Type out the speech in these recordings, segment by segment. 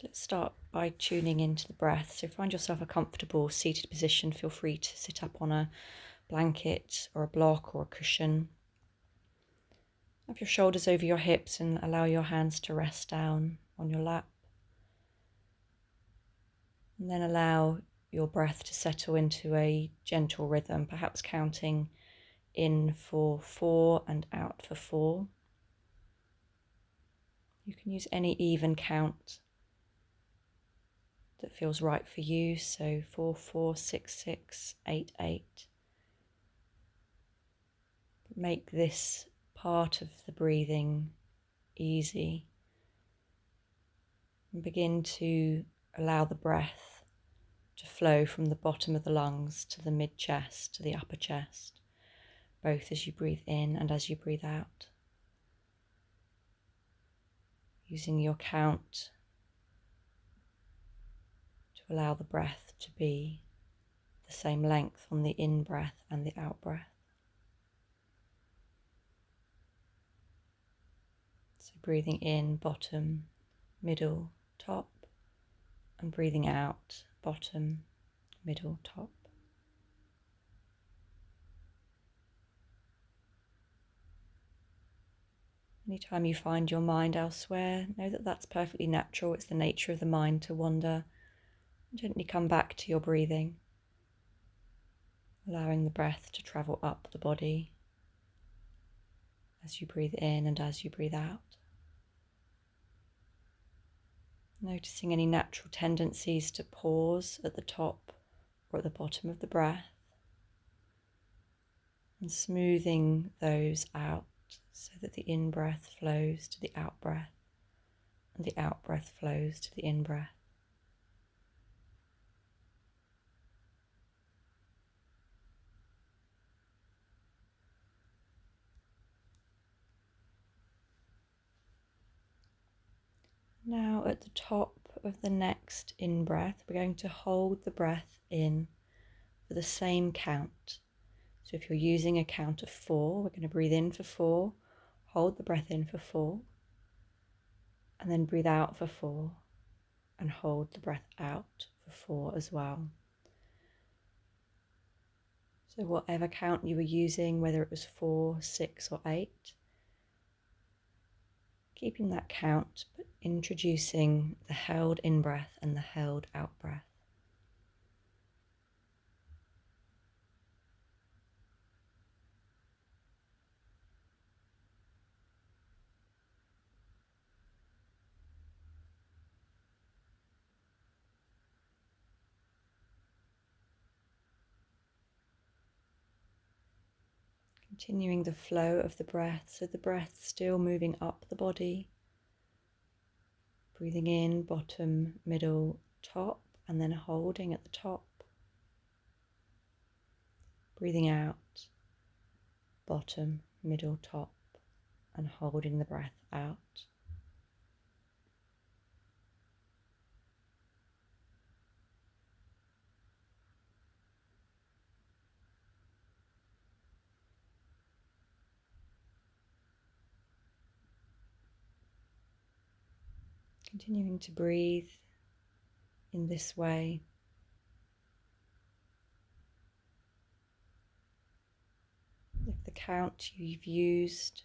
So let's start by tuning into the breath. So find yourself a comfortable seated position. Feel free to sit up on a blanket or a block or a cushion. Have your shoulders over your hips and allow your hands to rest down on your lap. And then allow your breath to settle into a gentle rhythm, perhaps counting in for 4 and out for 4. You can use any even count that feels right for you, so 4, 4, 6, 6, 8, 8. Make this part of the breathing easy and begin to allow the breath to flow from the bottom of the lungs to the mid-chest, to the upper chest, both as you breathe in and as you breathe out. Using your count to allow the breath to be the same length on the in-breath and the out-breath. So breathing in, bottom, middle, top, and breathing out, bottom, middle, top. Anytime you find your mind elsewhere, know that that's perfectly natural. It's the nature of the mind to wander. Gently come back to your breathing, allowing the breath to travel up the body as you breathe in and as you breathe out. Noticing any natural tendencies to pause at the top or at the bottom of the breath, and smoothing those out so that the in-breath flows to the out-breath and the out-breath flows to the in-breath. Now at the top of the next in-breath, we're going to hold the breath in for the same count. So if you're using a count of 4, we're going to breathe in for 4, hold the breath in for 4, and then breathe out for 4, and hold the breath out for 4 as well. So whatever count you were using, whether it was 4, 6 or 8, keeping that count, but introducing the held in-breath and the held out-breath. Continuing the flow of the breath, so the breath still moving up the body. Breathing in, bottom, middle, top, and then holding at the top. Breathing out, bottom, middle, top, and holding the breath out. Continuing to breathe in this way. If the count you've used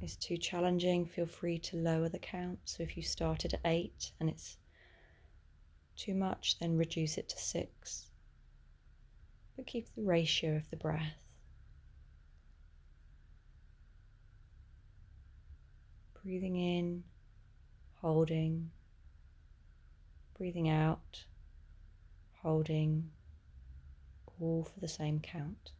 is too challenging, feel free to lower the count. So if you started at 8 and it's too much, then reduce it to 6. But keep the ratio of the breath. Breathing in, holding, breathing out, holding, all for the same count.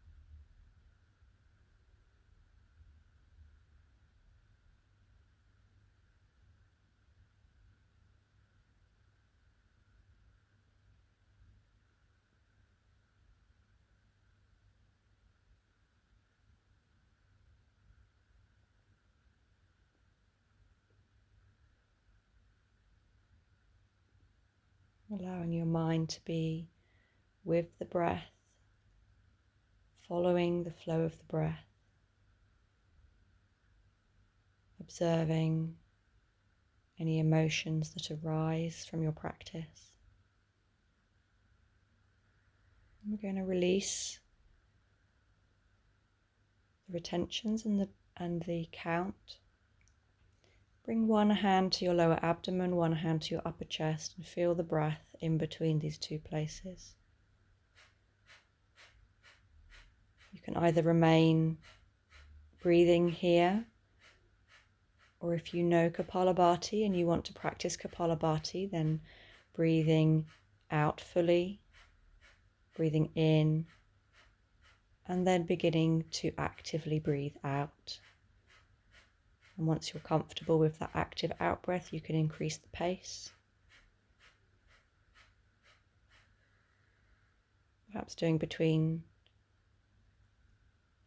Allowing your mind to be with the breath, following the flow of the breath, observing any emotions that arise from your practice. We're going to release the retentions and the count. Bring one hand to your lower abdomen, one hand to your upper chest, and feel the breath in between these two places. You can either remain breathing here, or if you know Kapalabhati and you want to practice Kapalabhati, then breathing out fully, breathing in, and then beginning to actively breathe out. And once you're comfortable with that active out breath, you can increase the pace. Perhaps doing between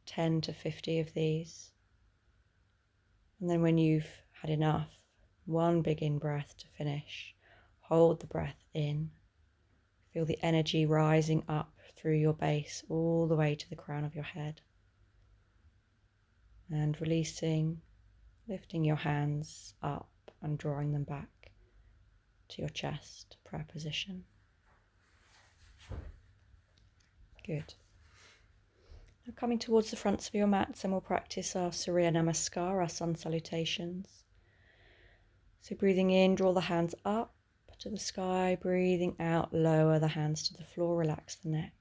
10 to 50 of these. And then when you've had enough, one big in-breath to finish. Hold the breath in. Feel the energy rising up through your base all the way to the crown of your head. And releasing, lifting your hands up and drawing them back to your chest, prayer position. Good. Now coming towards the fronts of your mats, and we'll practice our surya namaskar, our sun salutations. So breathing in, draw the hands up to the sky. Breathing out, lower the hands to the floor, relax the neck.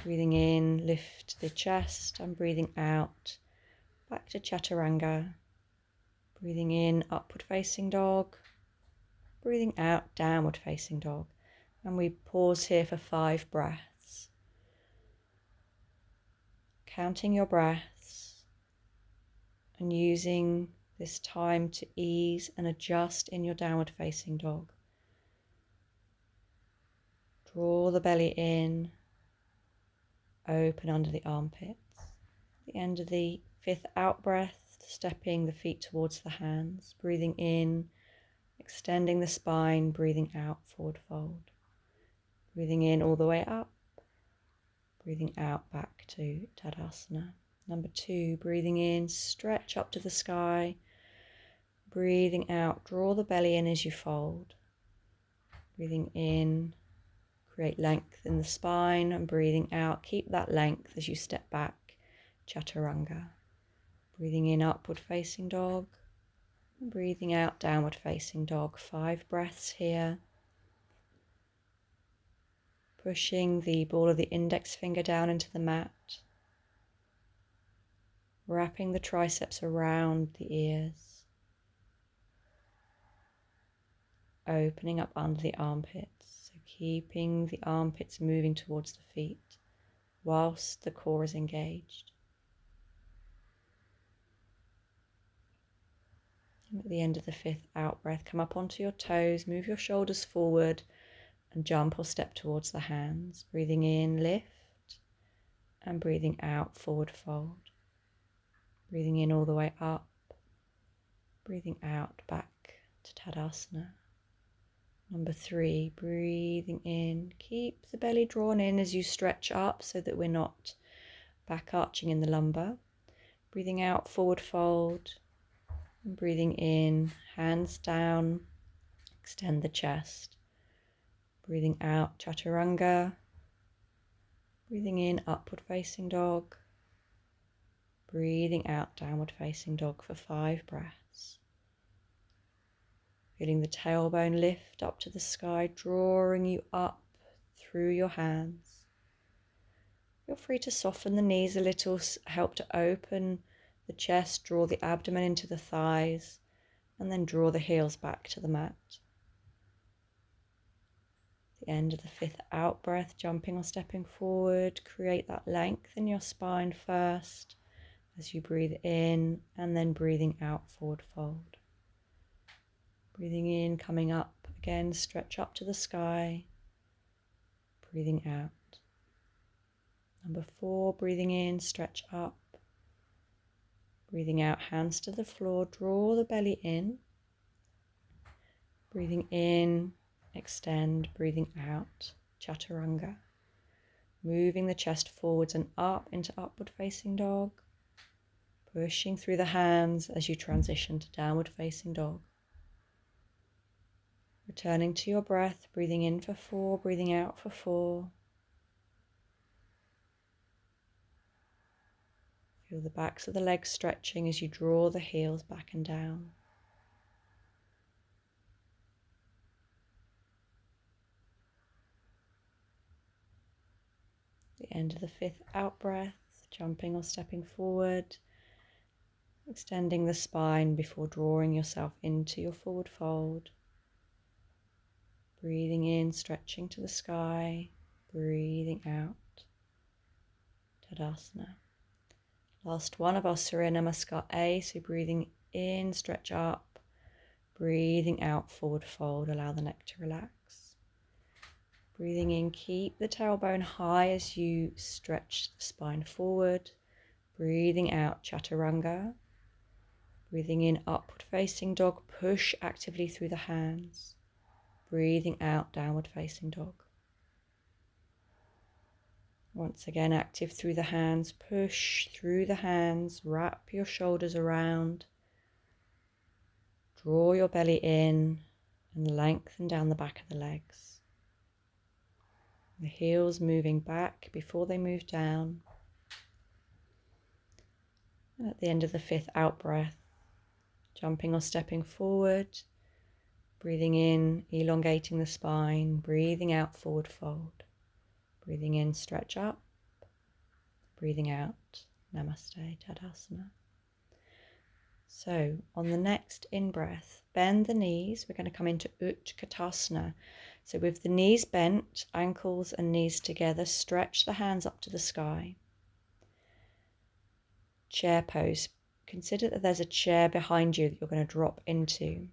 Breathing in, lift the chest, and breathing out, back to chaturanga. Breathing in, upward facing dog. Breathing out, downward facing dog. And we pause here for 5 breaths. Counting your breaths and using this time to ease and adjust in your downward facing dog. Draw the belly in, open under the armpits. At the end of the 5th out breath, stepping the feet towards the hands, breathing in, extending the spine, breathing out, forward fold. Breathing in all the way up, breathing out back to Tadasana. Number 2, breathing in, stretch up to the sky. Breathing out, draw the belly in as you fold. Breathing in, create length in the spine, and breathing out, keep that length as you step back, chaturanga. Breathing in, upward facing dog. And breathing out, downward facing dog. 5 breaths here. Pushing the ball of the index finger down into the mat. Wrapping the triceps around the ears. Opening up under the armpits. So keeping the armpits moving towards the feet whilst the core is engaged. And at the end of the 5th out breath, come up onto your toes, move your shoulders forward and jump or step towards the hands. Breathing in, lift, and breathing out, forward fold. Breathing in all the way up, breathing out, back to Tadasana. Number 3, breathing in, keep the belly drawn in as you stretch up so that we're not back arching in the lumbar. Breathing out, forward fold, and breathing in, hands down, extend the chest. Breathing out, chaturanga. Breathing in, upward facing dog. Breathing out, downward facing dog for 5 breaths. Feeling the tailbone lift up to the sky, drawing you up through your hands. Feel free to soften the knees a little, help to open the chest, draw the abdomen into the thighs, and then draw the heels back to the mat. The end of the 5th out breath, jumping or stepping forward, create that length in your spine first as you breathe in, and then breathing out, forward fold. Breathing in, coming up again, stretch up to the sky, breathing out. Number 4, breathing in, stretch up, breathing out, hands to the floor, draw the belly in, breathing in, extend, breathing out, chaturanga. Moving the chest forwards and up into upward facing dog. Pushing through the hands as you transition to downward facing dog. Returning to your breath, breathing in for 4, breathing out for 4. Feel the backs of the legs stretching as you draw the heels back and down. The end of the 5th out breath, jumping or stepping forward, extending the spine before drawing yourself into your forward fold. Breathing in, stretching to the sky, breathing out, Tadasana. Last one of our Surya Namaskar A, so breathing in, stretch up, breathing out, forward fold, allow the neck to relax. Breathing in, keep the tailbone high as you stretch the spine forward. Breathing out, Chaturanga. Breathing in, upward facing dog, push actively through the hands. Breathing out, downward facing dog. Once again, active through the hands, push through the hands, wrap your shoulders around. Draw your belly in and lengthen down the back of the legs. The heels moving back before they move down. And at the end of the 5th out breath, jumping or stepping forward, breathing in, elongating the spine, breathing out, forward fold. Breathing in, stretch up, breathing out, Namaste, Tadasana. So on the next in-breath, bend the knees. We're going to come into Utkatasana. So with the knees bent, ankles and knees together, stretch the hands up to the sky. Chair pose. Consider that there's a chair behind you that you're going to drop into.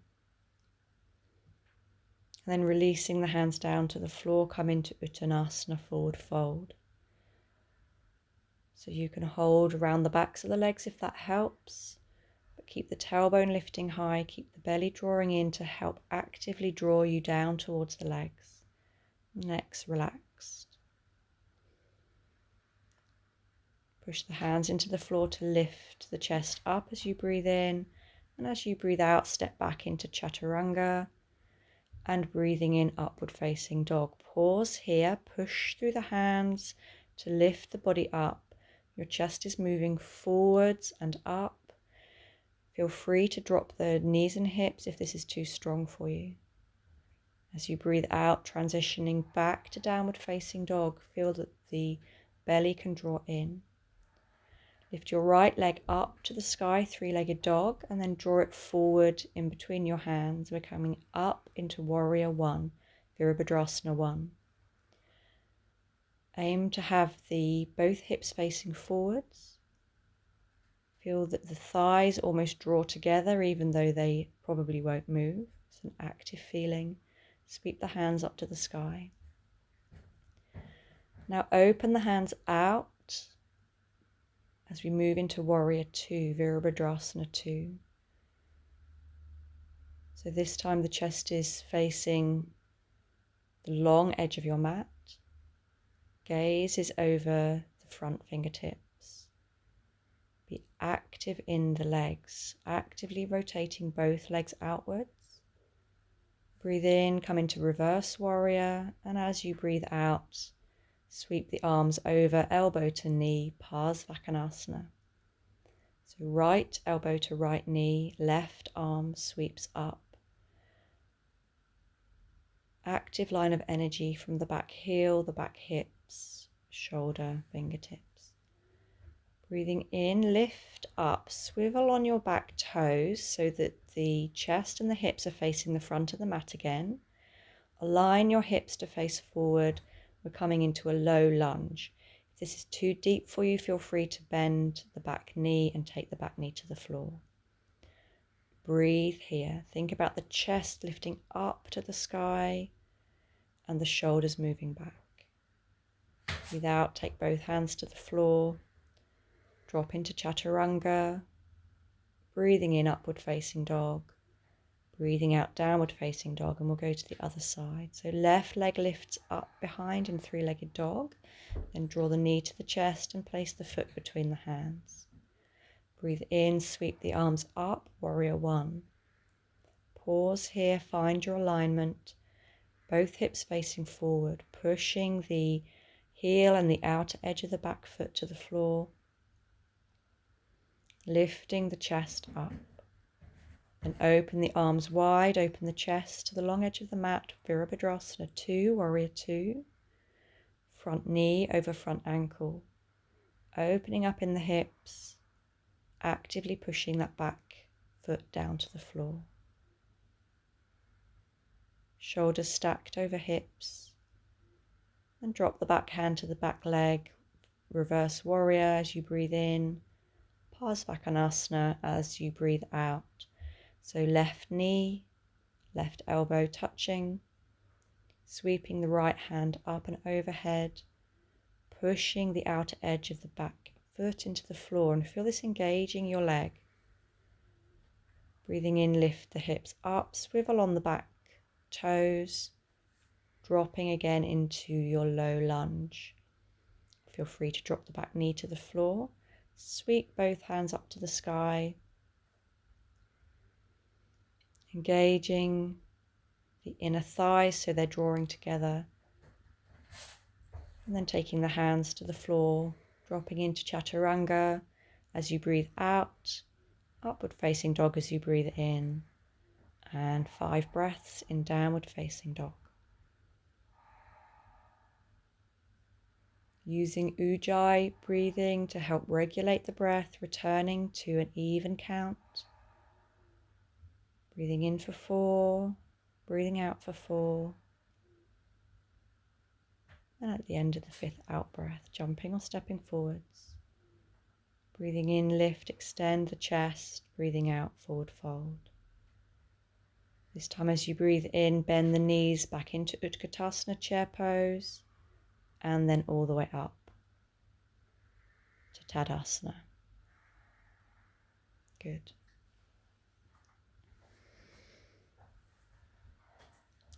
And then releasing the hands down to the floor, come into Uttanasana, forward fold. So you can hold around the backs of the legs if that helps. But keep the tailbone lifting high, keep the belly drawing in to help actively draw you down towards the legs. Necks relaxed. Push the hands into the floor to lift the chest up as you breathe in, and as you breathe out, step back into Chaturanga, and breathing in, upward facing dog. Pause here, push through the hands to lift the body up. Your chest is moving forwards and up. Feel free to drop the knees and hips if this is too strong for you. As you breathe out, transitioning back to downward facing dog, feel that the belly can draw in. Lift your right leg up to the sky, three-legged dog, and then draw it forward in between your hands. We're coming up into Warrior 1, Virabhadrasana 1. Aim to have both hips facing forwards. Feel that the thighs almost draw together, even though they probably won't move. It's an active feeling. Sweep the hands up to the sky. Now open the hands out as we move into Warrior 2, Virabhadrasana 2. So this time the chest is facing the long edge of your mat. Gaze is over the front fingertips. Be active in the legs, actively rotating both legs outwards. Breathe in, come into reverse warrior, and as you breathe out, sweep the arms over, elbow to knee, Parsvakonasana. So right elbow to right knee, left arm sweeps up. Active line of energy from the back heel, the back hips, shoulder, fingertips. Breathing in, lift up, swivel on your back toes so that the chest and the hips are facing the front of the mat again. Align your hips to face forward. We're coming into a low lunge. If this is too deep for you, feel free to bend the back knee and take the back knee to the floor. Breathe here. Think about the chest lifting up to the sky and the shoulders moving back. Breathe out, take both hands to the floor. Drop into Chaturanga, breathing in, upward facing dog, breathing out, downward facing dog, and we'll go to the other side. So left leg lifts up behind in three-legged dog, then draw the knee to the chest and place the foot between the hands. Breathe in, sweep the arms up, warrior one. Pause here, find your alignment. Both hips facing forward, pushing the heel and the outer edge of the back foot to the floor. Lifting the chest up. And open the arms wide, open the chest to the long edge of the mat, Virabhadrasana 2, warrior 2. Front knee over front ankle. Opening up in the hips, actively pushing that back foot down to the floor. Shoulders stacked over hips. And drop the back hand to the back leg, reverse warrior as you breathe in. Parsvakonasana as you breathe out. So left knee, left elbow touching, sweeping the right hand up and overhead, pushing the outer edge of the back foot into the floor, and feel this engaging your leg. Breathing in, lift the hips up, swivel on the back toes, dropping again into your low lunge. Feel free to drop the back knee to the floor, sweep both hands up to the sky, engaging the inner thighs so they're drawing together, and then taking the hands to the floor, dropping into chaturanga as you breathe out, upward facing dog as you breathe in, and 5 breaths in downward facing dog. Using Ujjayi breathing to help regulate the breath, returning to an even count. Breathing in for 4, breathing out for 4. And at the end of the 5th out breath, jumping or stepping forwards. Breathing in, lift, extend the chest. Breathing out, forward fold. This time as you breathe in, bend the knees back into Utkatasana chair pose. And then all the way up to Tadasana. Good.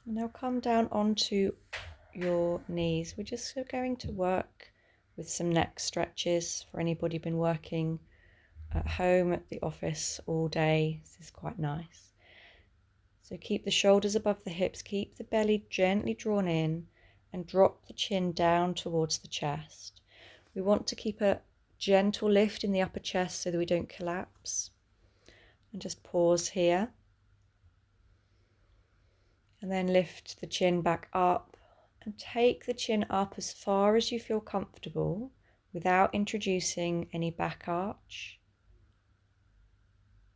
Now come down onto your knees. We're just going to work with some neck stretches for anybody been working at home, at the office all day. This is quite nice. So keep the shoulders above the hips, keep the belly gently drawn in, and drop the chin down towards the chest. We want to keep a gentle lift in the upper chest so that we don't collapse. And just pause here. And then lift the chin back up and take the chin up as far as you feel comfortable without introducing any back arch.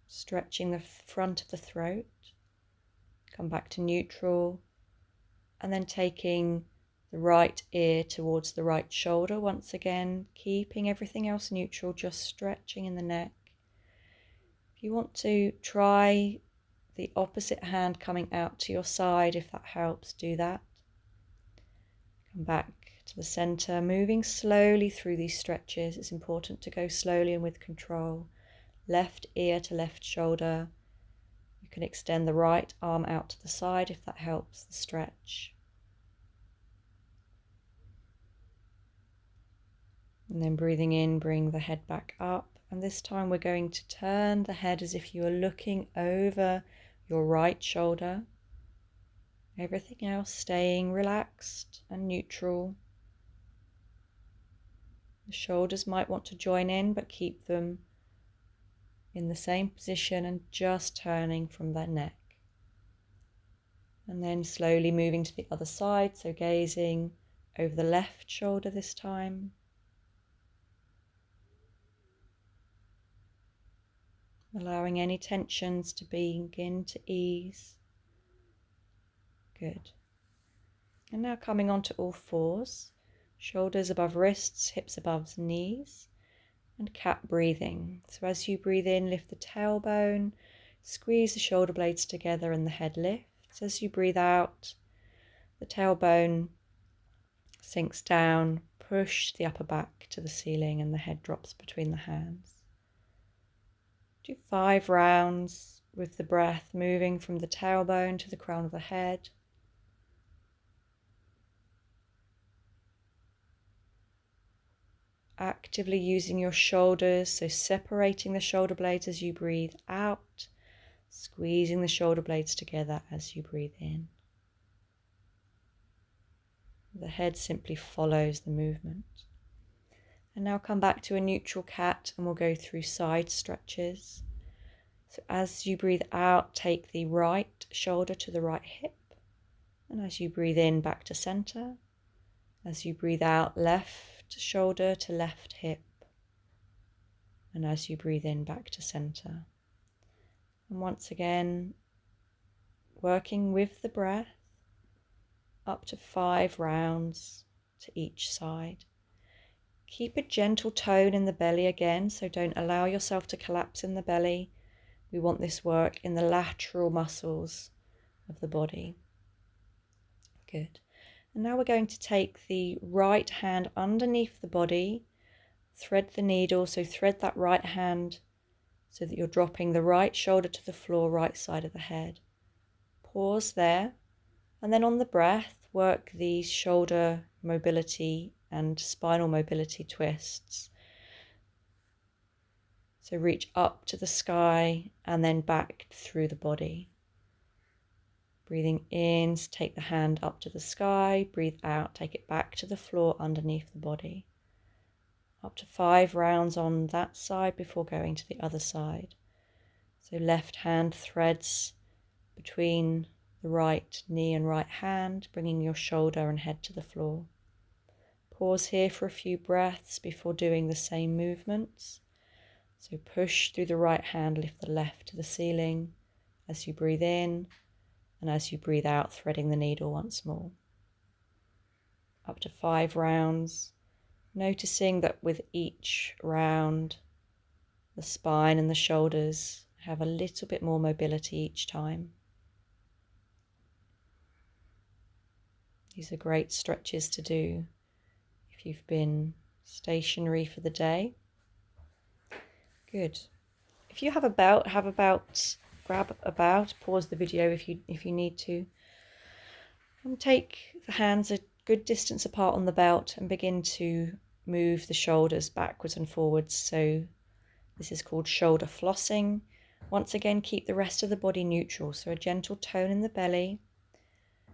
Stretching the front of the throat. Come back to neutral. And then taking the right ear towards the right shoulder once again, keeping everything else neutral, just stretching in the neck. If you want to try the opposite hand coming out to your side, if that helps, do that. Come back to the center, moving slowly through these stretches. It's important to go slowly and with control. Left ear to left shoulder. You can extend the right arm out to the side if that helps the stretch. And then breathing in, bring the head back up. And this time we're going to turn the head as if you are looking over your right shoulder. Everything else staying relaxed and neutral. The shoulders might want to join in, but keep them in the same position and just turning from their neck. And then slowly moving to the other side, so gazing over the left shoulder this time. Allowing any tensions to begin to ease. Good. And now coming onto all fours, shoulders above wrists, hips above knees, and cat breathing. So as you breathe in, lift the tailbone, squeeze the shoulder blades together and the head lifts. As you breathe out, the tailbone sinks down, push the upper back to the ceiling and the head drops between the hands. Do 5 rounds with the breath moving from the tailbone to the crown of the head. actively using your shoulders, so separating the shoulder blades as you breathe out, squeezing the shoulder blades together as you breathe in. The head simply follows the movement. And now come back to a neutral cat and we'll go through side stretches. So as you breathe out, take the right shoulder to the right hip. And as you breathe in, back to center. As you breathe out, left shoulder to left hip. And as you breathe in, back to center. And once again, working with the breath, up to 5 rounds to each side. Keep a gentle tone in the belly again, so don't allow yourself to collapse in the belly. We want this work in the lateral muscles of the body. Good. And now we're going to take the right hand underneath the body, thread the needle, so thread that right hand so that you're dropping the right shoulder to the floor, right side of the head. Pause there, and then on the breath, work these shoulder mobility and spinal mobility twists. So reach up to the sky and then back through the body. Breathing in, take the hand up to the sky, breathe out, take it back to the floor underneath the body. Up to 5 rounds on that side before going to the other side. So left hand threads between the right knee and right hand, bringing your shoulder and head to the floor. Pause here for a few breaths before doing the same movements. So push through the right hand, lift the left to the ceiling as you breathe in, and as you breathe out, threading the needle once more. Up to 5 rounds, noticing that with each round, the spine and the shoulders have a little bit more mobility each time. These are great stretches to do if you've been stationary for the day. Good. If you have a belt, grab a belt, pause the video if you need to. And take the hands a good distance apart on the belt and begin to move the shoulders backwards and forwards. So this is called shoulder flossing. Once again, keep the rest of the body neutral, so a gentle tone in the belly.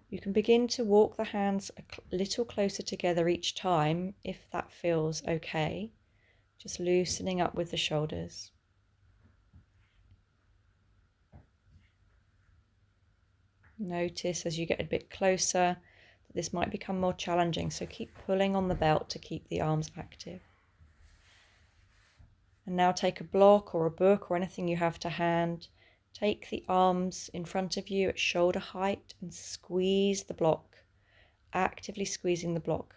You can begin to walk the hands a little closer together each time if that feels okay. Just loosening up with the shoulders. Notice as you get a bit closer that this might become more challenging, so keep pulling on the belt to keep the arms active. And now take a block or a book or anything you have to hand. Take the arms in front of you at shoulder height and squeeze the block, actively squeezing the block.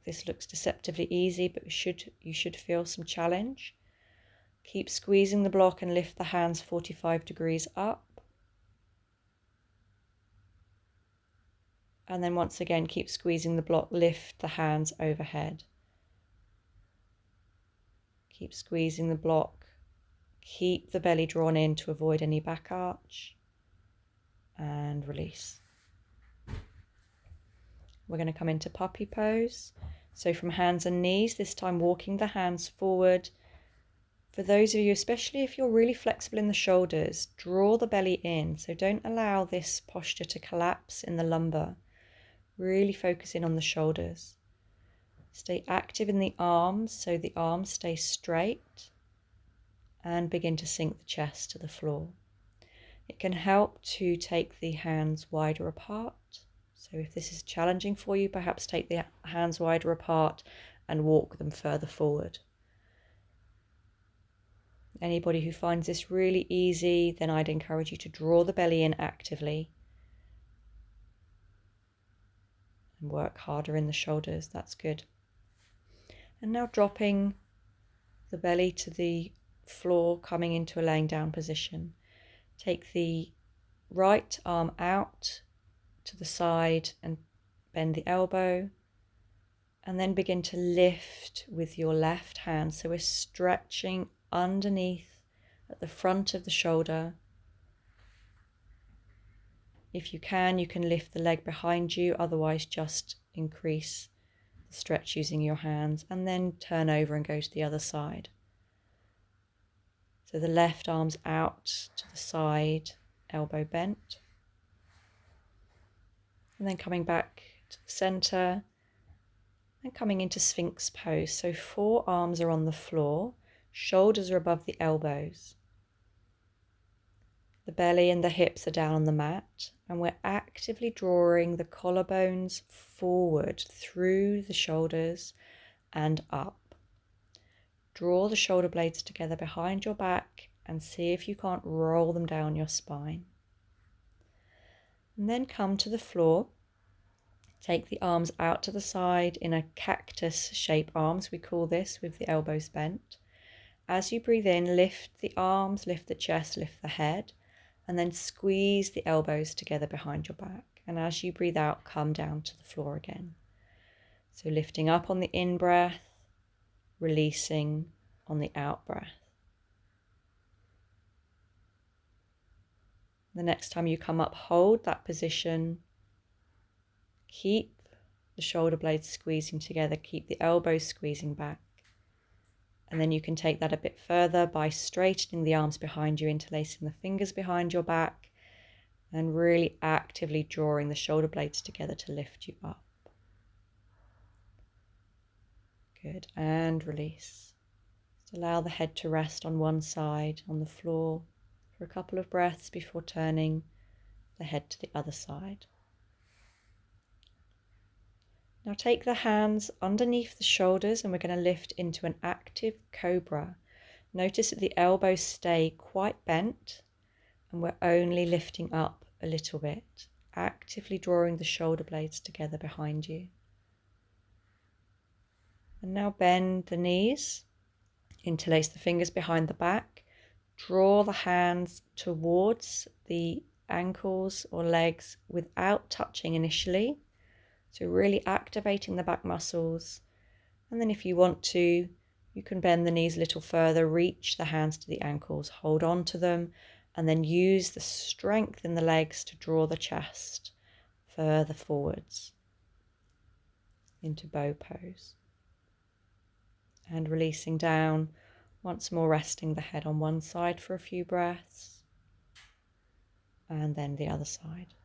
This looks deceptively easy, but you should feel some challenge. Keep squeezing the block and lift the hands 45 degrees up. And then once again, keep squeezing the block, lift the hands overhead. Keep squeezing the block. Keep the belly drawn in to avoid any back arch. And release. We're going to come into puppy pose. So from hands and knees, this time walking the hands forward. For those of you, especially if you're really flexible in the shoulders, draw the belly in. So don't allow this posture to collapse in the lumbar. Really focus in on the shoulders. Stay active in the arms, so the arms stay straight, and begin to sink the chest to the floor. It can help to take the hands wider apart. So if this is challenging for you, perhaps take the hands wider apart and walk them further forward. Anybody who finds this really easy, then I'd encourage you to draw the belly in actively and work harder in the shoulders. That's good. And now dropping the belly to the floor, coming into a laying down position. Take the right arm out to the side and bend the elbow, and then begin to lift with your left hand. So we're stretching underneath at the front of the shoulder. If you can lift the leg behind you, otherwise just increase the stretch using your hands, and then turn over and go to the other side. So the left arm's out to the side, elbow bent. And then coming back to the center and coming into Sphinx pose. So forearms are on the floor, shoulders are above the elbows. The belly and the hips are down on the mat, and we're actively drawing the collarbones forward through the shoulders and up. Draw the shoulder blades together behind your back and see if you can't roll them down your spine. And then come to the floor. Take the arms out to the side in a cactus shape arms, we call this, with the elbows bent. As you breathe in, lift the arms, lift the chest, lift the head, and then squeeze the elbows together behind your back. And as you breathe out, come down to the floor again. So lifting up on the in-breath, releasing on the out-breath. The next time you come up, hold that position. Keep the shoulder blades squeezing together, keep the elbows squeezing back. And then you can take that a bit further by straightening the arms behind you, interlacing the fingers behind your back, and really actively drawing the shoulder blades together to lift you up. Good, and release. Just allow the head to rest on one side on the floor for a couple of breaths before turning the head to the other side. Now take the hands underneath the shoulders and we're going to lift into an active cobra. Notice that the elbows stay quite bent and we're only lifting up a little bit, actively drawing the shoulder blades together behind you. And now bend the knees, interlace the fingers behind the back, draw the hands towards the ankles or legs without touching initially. So really activating the back muscles. And then if you want to, you can bend the knees a little further, reach the hands to the ankles, hold on to them, and then use the strength in the legs to draw the chest further forwards into bow pose. And releasing down, once more resting the head on one side for a few breaths, and then the other side.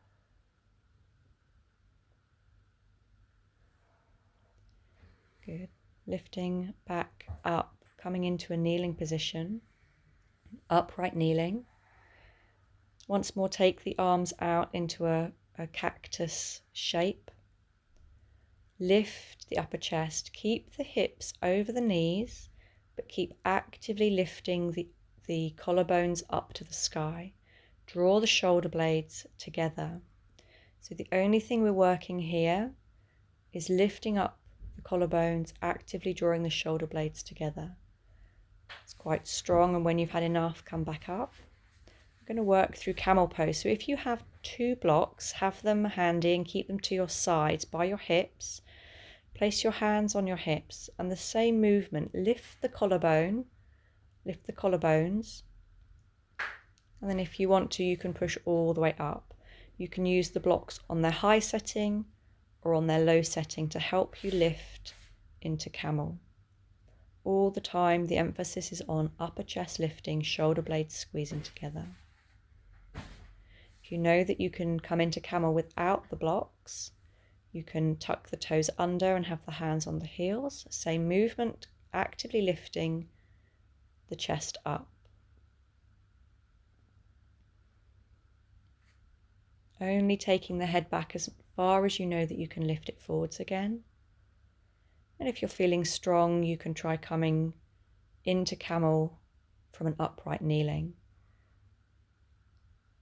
Good. Lifting back up, coming into a kneeling position, upright kneeling. Once more, take the arms out into a cactus shape. Lift the upper chest, keep the hips over the knees, but keep actively lifting the collarbones up to the sky. Draw the shoulder blades together. So the only thing we're working here is lifting up the collarbones, actively drawing the shoulder blades together. It's quite strong, and when you've had enough, come back up. We're going to work through camel pose. So if you have two blocks, have them handy and keep them to your sides by your hips. Place your hands on your hips and the same movement, lift the collarbone, lift the collarbones, and then if you want to, you can push all the way up. You can use the blocks on their high setting or on their low setting to help you lift into camel. All the time the emphasis is on upper chest lifting, shoulder blades squeezing together. If you know that you can come into camel without the blocks, you can tuck the toes under and have the hands on the heels. Same movement, actively lifting the chest up. Only taking the head back as far as you know that you can lift it forwards again. And if you're feeling strong, you can try coming into camel from an upright kneeling.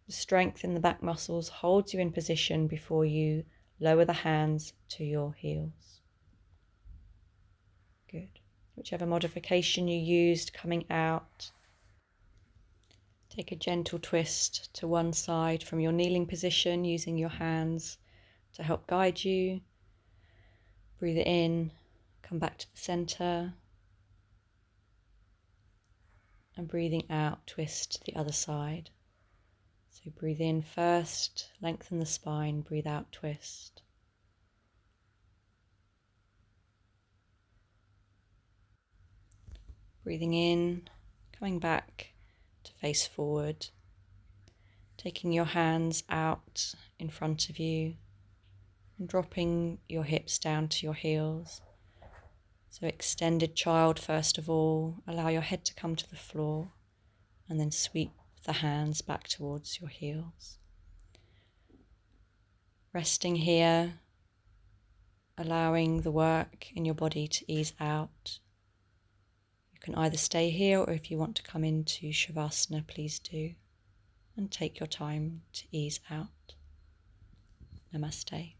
The strength in the back muscles holds you in position before you lower the hands to your heels. Good. Whichever modification you used coming out, take a gentle twist to one side from your kneeling position using your hands to help guide you. Breathe it in, come back to the center, and breathing out, twist to the other side. So breathe in first, lengthen the spine, breathe out, twist. Breathing in, coming back to face forward, taking your hands out in front of you and dropping your hips down to your heels. So extended child first of all, allow your head to come to the floor and then sweep the hands back towards your heels. Resting here, allowing the work in your body to ease out. You can either stay here or if you want to come into Shavasana, please do. And take your time to ease out. Namaste.